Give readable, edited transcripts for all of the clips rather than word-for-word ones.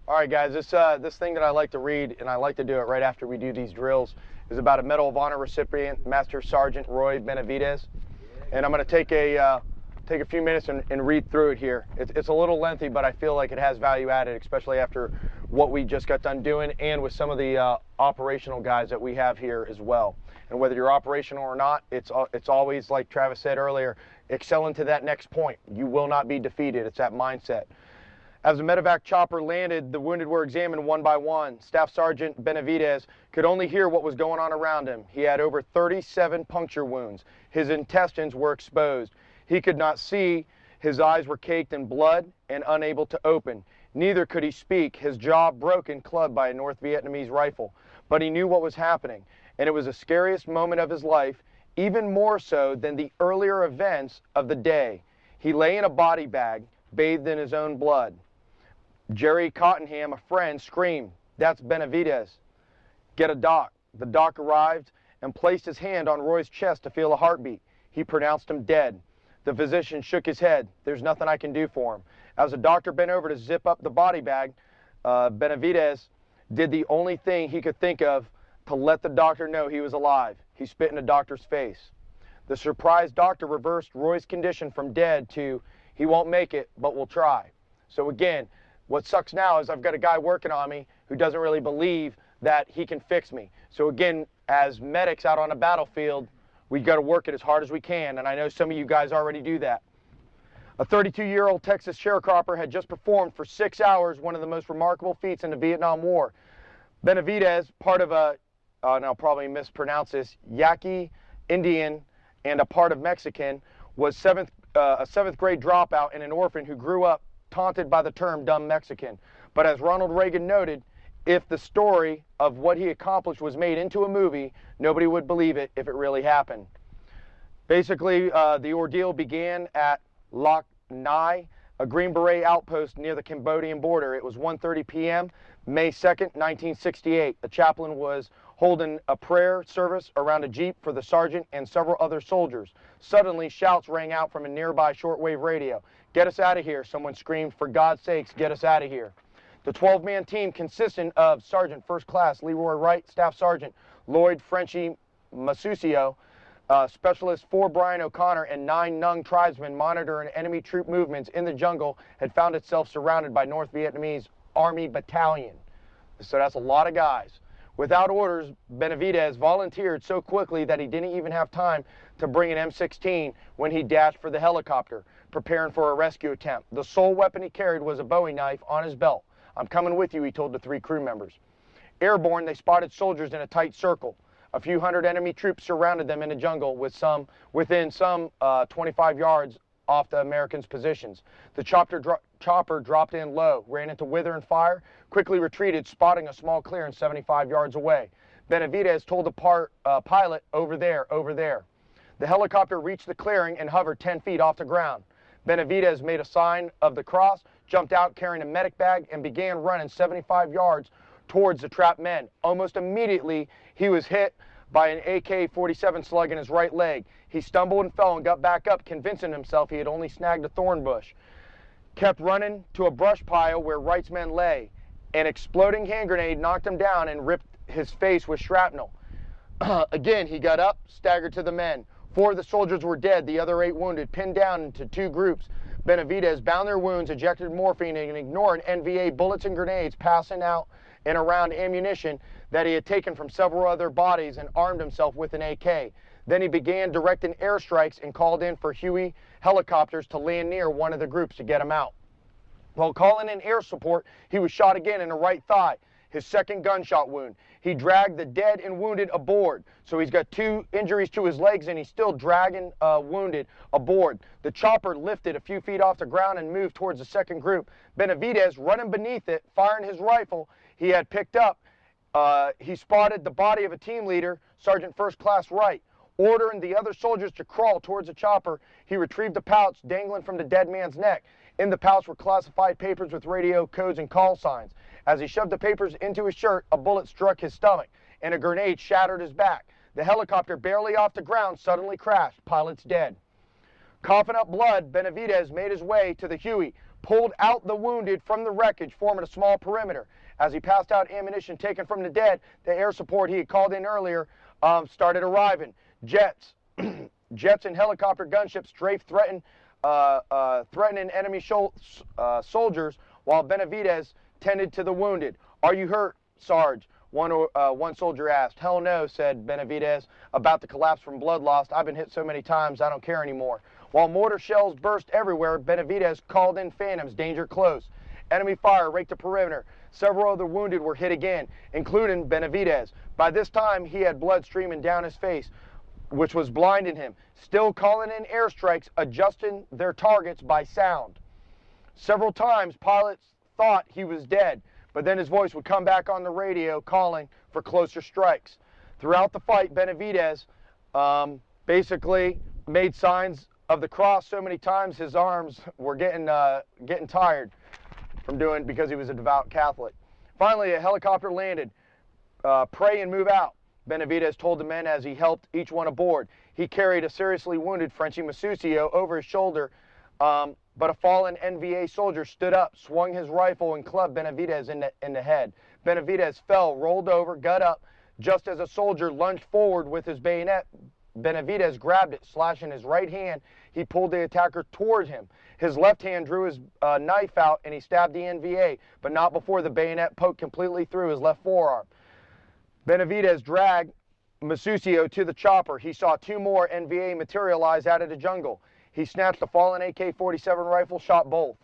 All right, guys, this thing that I like to read, and I like to do it right after we do these drills, is about a Medal of Honor recipient, Master Sergeant Roy Benavidez. And I'm going to take a few minutes and read through it here. It's a little lengthy, but I feel like it has value added, especially after what we just got done doing and with some of the operational guys that we have here as well. And whether you're operational or not, it's always, like Travis said earlier, excelling to that next point. You will not be defeated. It's that mindset. As the medevac chopper landed, the wounded were examined one by one. Staff Sergeant Benavidez could only hear what was going on around him. He had over 37 puncture wounds. His intestines were exposed. He could not see. His eyes were caked in blood and unable to open. Neither could he speak, his jaw broken, clubbed by a North Vietnamese rifle. But he knew what was happening, and it was the scariest moment of his life, even more so than the earlier events of the day. He lay in a body bag, bathed in his own blood. Jerry Cottenham, a friend, screamed, "That's Benavidez. Get a doc." The doc arrived and placed his hand on Roy's chest to feel a heartbeat. He pronounced him dead. The physician shook his head. "There's nothing I can do for him." As the doctor bent over to zip up the body bag, Benavidez did the only thing he could think of to let the doctor know he was alive. He spit in the doctor's face. The surprised doctor reversed Roy's condition from dead to, "He won't make it, but we'll try." So again, what sucks now is I've got a guy working on me who doesn't really believe that he can fix me. So again, as medics out on a battlefield, we've got to work it as hard as we can, and I know some of you guys already do that. A 32-year-old Texas sharecropper had just performed for 6 hours one of the most remarkable feats in the Vietnam War. Benavidez, part of and I'll probably mispronounce this, Yaqui Indian and a part of Mexican, was a seventh grade dropout and an orphan who grew up taunted by the term dumb Mexican. But as Ronald Reagan noted, if the story of what he accomplished was made into a movie, nobody would believe it if it really happened. Basically, the ordeal began at Lac Nai, a Green Beret outpost near the Cambodian border. It was 1:30 p.m., May 2nd, 1968. The chaplain was holding a prayer service around a jeep for the sergeant and several other soldiers. Suddenly, shouts rang out from a nearby shortwave radio. "Get us out of here," someone screamed. "For God's sakes, get us out of here." The 12-man team consisted of Sergeant First Class Leroy Wright, Staff Sergeant Lloyd Frenchy Masucio, Specialist 4 Brian O'Connor, and 9 Nung tribesmen monitoring enemy troop movements in the jungle had found itself surrounded by North Vietnamese Army Battalion. So that's a lot of guys. Without orders, Benavidez volunteered so quickly that he didn't even have time to bring an M16 when he dashed for the helicopter, preparing for a rescue attempt. The sole weapon he carried was a Bowie knife on his belt. "I'm coming with you," he told the 3 crew members. Airborne, they spotted soldiers in a tight circle. A few hundred enemy troops surrounded them in the jungle within some 25 yards off the Americans' positions. The chopper dropped in low, ran into wither and fire, quickly retreated, spotting a small clearing 75 yards away. Benavidez told the pilot, "Over there, over there." The helicopter reached the clearing and hovered 10 feet off the ground. Benavidez made a sign of the cross, jumped out carrying a medic bag, and began running 75 yards towards the trapped men. Almost immediately, he was hit by an AK-47 slug in his right leg. He stumbled and fell and got back up, convincing himself he had only snagged a thorn bush. Kept running to a brush pile where Wright's men lay. An exploding hand grenade knocked him down and ripped his face with shrapnel. Again, he got up, staggered to the men. 4 of the soldiers were dead, the other 8 wounded, pinned down into 2 groups. Benavidez bound their wounds, ejected morphine, and ignored NVA bullets and grenades passing out and around ammunition that he had taken from several other bodies, and armed himself with an AK. Then he began directing airstrikes and called in for Huey helicopters to land near one of the groups to get him out. While calling in air support, he was shot again in the right thigh, his second gunshot wound. He dragged the dead and wounded aboard. So he's got 2 injuries to his legs, and he's still dragging wounded aboard. The chopper lifted a few feet off the ground and moved towards the second group. Benavidez, running beneath it, firing his rifle he had picked up, he spotted the body of a team leader, Sergeant First Class Wright. Ordering the other soldiers to crawl towards the chopper, he retrieved a pouch dangling from the dead man's neck. In the pouch were classified papers with radio codes and call signs. As he shoved the papers into his shirt, a bullet struck his stomach, and a grenade shattered his back. The helicopter, barely off the ground, suddenly crashed. Pilot's dead. Coughing up blood, Benavidez made his way to the Huey, pulled out the wounded from the wreckage, forming a small perimeter. As he passed out ammunition taken from the dead, the air support he had called in earlier started arriving. Jets and helicopter gunships strafed threatening enemy soldiers while Benavidez tended to the wounded. "Are you hurt, Sarge?" One soldier asked. "Hell no," said Benavidez, about to collapse from blood loss. "I've been hit so many times, I don't care anymore." While mortar shells burst everywhere, Benavidez called in phantoms, "Danger close." Enemy fire raked the perimeter. Several of the wounded were hit again, including Benavidez. By this time, he had blood streaming down his face, which was blinding him. Still calling in airstrikes, adjusting their targets by sound. Several times, pilots thought he was dead, but then his voice would come back on the radio calling for closer strikes. Throughout the fight, Benavidez basically made signs of the cross so many times his arms were getting tired from doing, because he was a devout Catholic. Finally, a helicopter landed. "Pray and move out," Benavidez told the men as he helped each one aboard. He carried a seriously wounded Frenchie Masuccio over his shoulder, but a fallen NVA soldier stood up, swung his rifle, and clubbed Benavidez in the head. Benavidez fell, rolled over, got up. Just as a soldier lunged forward with his bayonet, Benavidez grabbed it, slashing his right hand. He pulled the attacker toward him. His left hand drew his knife out, and he stabbed the NVA, but not before the bayonet poked completely through his left forearm. Benavidez dragged Masuccio to the chopper. He saw two more NVA materialize out of the jungle. He snatched a fallen AK-47 rifle, shot both.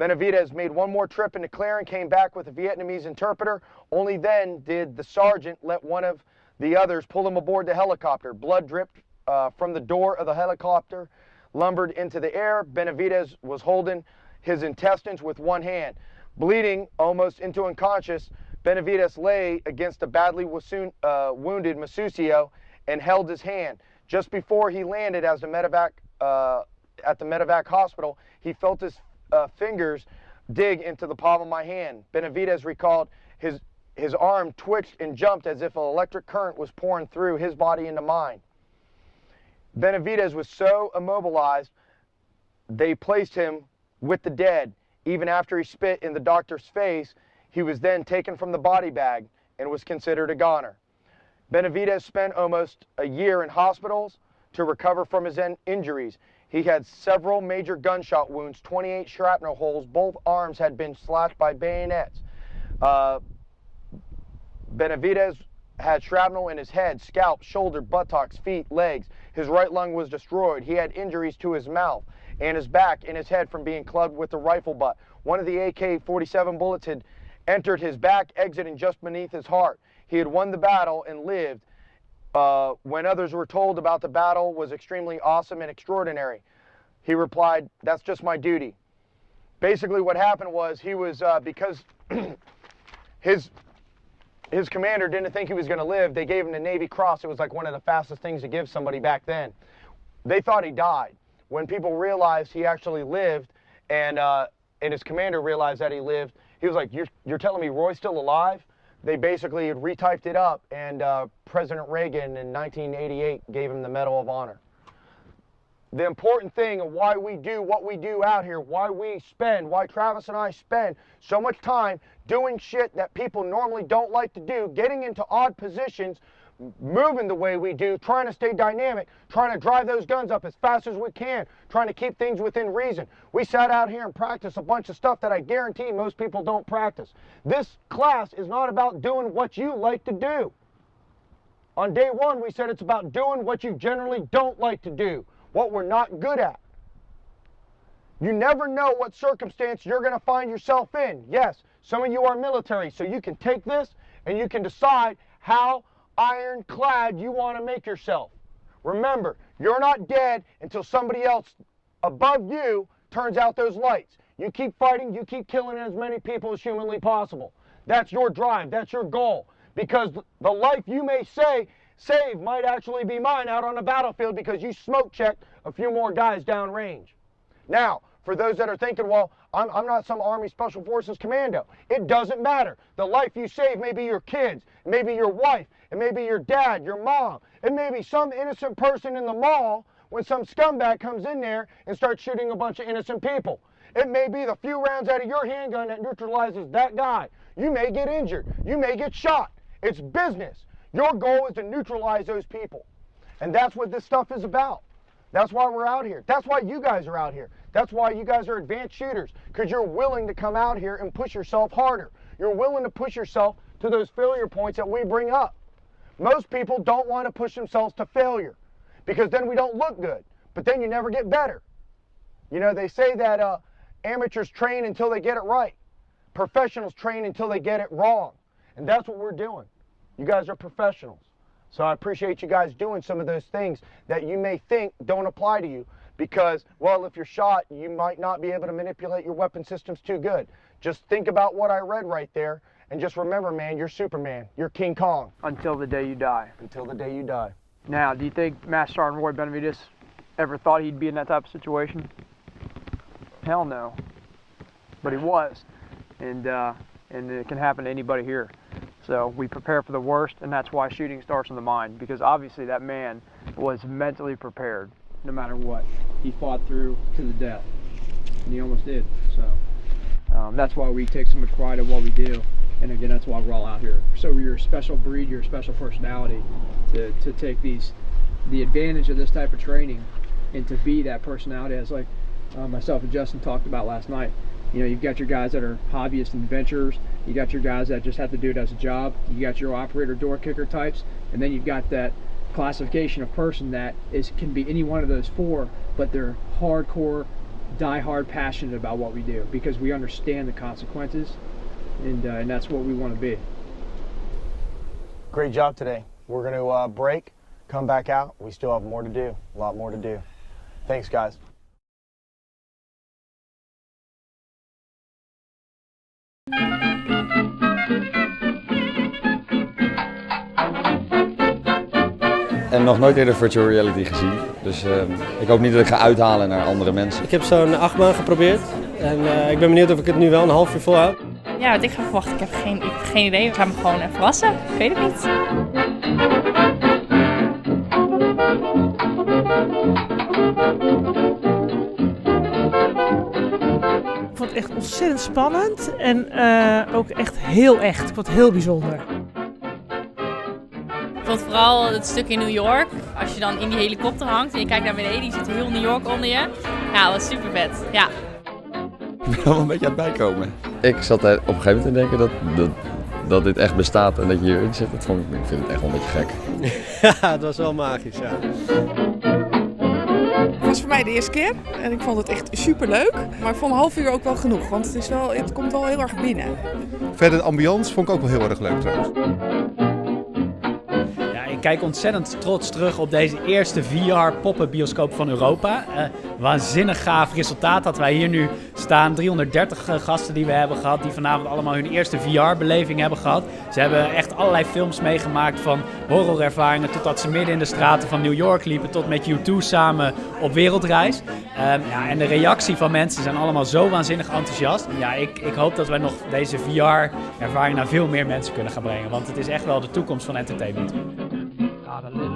Benavidez made one more trip in the clearing, came back with a Vietnamese interpreter. Only then did the sergeant let one of the others pull him aboard the helicopter. Blood dripped from the door of the helicopter, lumbered into the air. Benavidez was holding his intestines with one hand. Bleeding almost into unconscious, Benavidez lay against a badly wounded Masuccio and held his hand. Just before he landed at the medevac hospital, he felt his fingers dig into the palm of my hand. Benavidez recalled his arm twitched and jumped as if an electric current was pouring through his body into mine. Benavidez was so immobilized, they placed him with the dead. Even after he spit in the doctor's face, he was then taken from the body bag and was considered a goner. Benavidez spent almost a year in hospitals to recover from his injuries. He had several major gunshot wounds, 28 shrapnel holes. Both arms had been slashed by bayonets. Benavidez had shrapnel in his head, scalp, shoulder, buttocks, feet, legs. His right lung was destroyed. He had injuries to his mouth and his back and his head from being clubbed with the rifle butt. One of the AK-47 bullets had entered his back, exiting just beneath his heart. He had won the battle and lived. When others were told about the battle was extremely awesome and extraordinary, he replied, "That's just my duty." Basically what happened was he was, because his commander didn't think he was going to live, they gave him the Navy Cross. It was like one of the fastest things to give somebody back then. They thought he died. When people realized he actually lived, and his commander realized that he lived, he was like, you're telling me Roy's still alive? They basically had retyped it up, and President Reagan in 1988 gave him the Medal of Honor. The important thing of why we do what we do out here, why Travis and I spend so much time doing shit that people normally don't like to do, getting into odd positions, moving the way we do, trying to stay dynamic, trying to drive those guns up as fast as we can, trying to keep things within reason. We sat out here and practiced a bunch of stuff that I guarantee most people don't practice. This class is not about doing what you like to do. On day one, we said it's about doing what you generally don't like to do, what we're not good at. You never know what circumstance you're going to find yourself in. Yes, some of you are military, so you can take this and you can decide how ironclad you want to make yourself. Remember, you're not dead until somebody else above you turns out those lights. You keep fighting, you keep killing as many people as humanly possible. That's your drive, that's your goal. Because the life you may save might actually be mine out on the battlefield because you smoke checked a few more guys downrange. Now, for those that are thinking, well, I'm not some Army Special Forces commando. It doesn't matter. The life you save may be your kids, maybe your wife, it may be your dad, your mom, it may be some innocent person in the mall when some scumbag comes in there and starts shooting a bunch of innocent people. It may be the few rounds out of your handgun that neutralizes that guy. You may get injured. You may get shot. It's business. Your goal is to neutralize those people. And that's what this stuff is about. That's why we're out here. That's why you guys are out here. That's why you guys are advanced shooters, because you're willing to come out here and push yourself harder. You're willing to push yourself to those failure points that we bring up. Most people don't want to push themselves to failure because then we don't look good, but then you never get better. You know, they say that amateurs train until they get it right. Professionals train until they get it wrong. And that's what we're doing. You guys are professionals. So I appreciate you guys doing some of those things that you may think don't apply to you because, well, if you're shot, you might not be able to manipulate your weapon systems too good. Just think about what I read right there and just remember, man, you're Superman. You're King Kong. Until the day you die. Until the day you die. Now, do you think Master Sergeant Roy Benavides ever thought he'd be in that type of situation? Hell no. But he was. And it can happen to anybody here. So we prepare for the worst, and that's why shooting starts in the mind, because obviously that man was mentally prepared no matter what. He fought through to the death, and he almost did. So that's why we take so much pride in what we do, and again, that's why we're all out here. So you're a special breed, you're a special personality to take the advantage of this type of training and to be that personality, as like myself and Justin talked about last night. You know, you've got your guys that are hobbyists and adventurers, you got your guys that just have to do it as a job, you got your operator door kicker types, and then you've got that classification of person that can be any one of those four, but they're hardcore, die-hard passionate about what we do because we understand the consequences, and that's what we want to be. Great job today. We're going to break, come back out. We still have more to do, a lot more to do. Thanks, guys. En nog nooit eerder virtual reality gezien, dus ik hoop niet dat ik ga uithalen naar andere mensen. Ik heb zo'n 8 maanden geprobeerd en ik ben benieuwd of ik het nu wel een half uur volhoud. Ja, wat ik ga verwachten, ik heb geen idee. Ik ga me gewoon even verrassen, ik weet het niet. Ik vond het echt ontzettend spannend en ook echt heel echt. Ik vond het heel bijzonder. Ik vond vooral het stuk in New York. Als je dan in die helikopter hangt en je kijkt naar beneden, je ziet heel New York onder je. Ja, dat was super vet. Ja. Ik ben wel een beetje aan het bijkomen. Ik zat er op een gegeven moment te denken dat dit echt bestaat en dat je hierin zit. Ik vind het echt wel een beetje gek. Ja, het was wel magisch, ja. Het was voor mij de eerste keer en ik vond het echt super leuk. Maar ik vond een half uur ook wel genoeg, want het komt wel heel erg binnen. Verder de ambiance vond ik ook wel heel erg leuk trouwens. Ik kijk ontzettend trots terug op deze eerste VR-pop-up bioscoop van Europa. Waanzinnig gaaf resultaat dat wij hier nu staan. 330 gasten die we hebben gehad, die vanavond allemaal hun eerste VR-beleving hebben gehad. Ze hebben echt allerlei films meegemaakt, van horrorervaringen totdat ze midden in de straten van New York liepen, tot met U2 samen op wereldreis. En de reactie van mensen zijn allemaal zo waanzinnig enthousiast. Ja, ik hoop dat wij nog deze VR-ervaring naar veel meer mensen kunnen gaan brengen, want het is echt wel de toekomst van entertainment. Got a little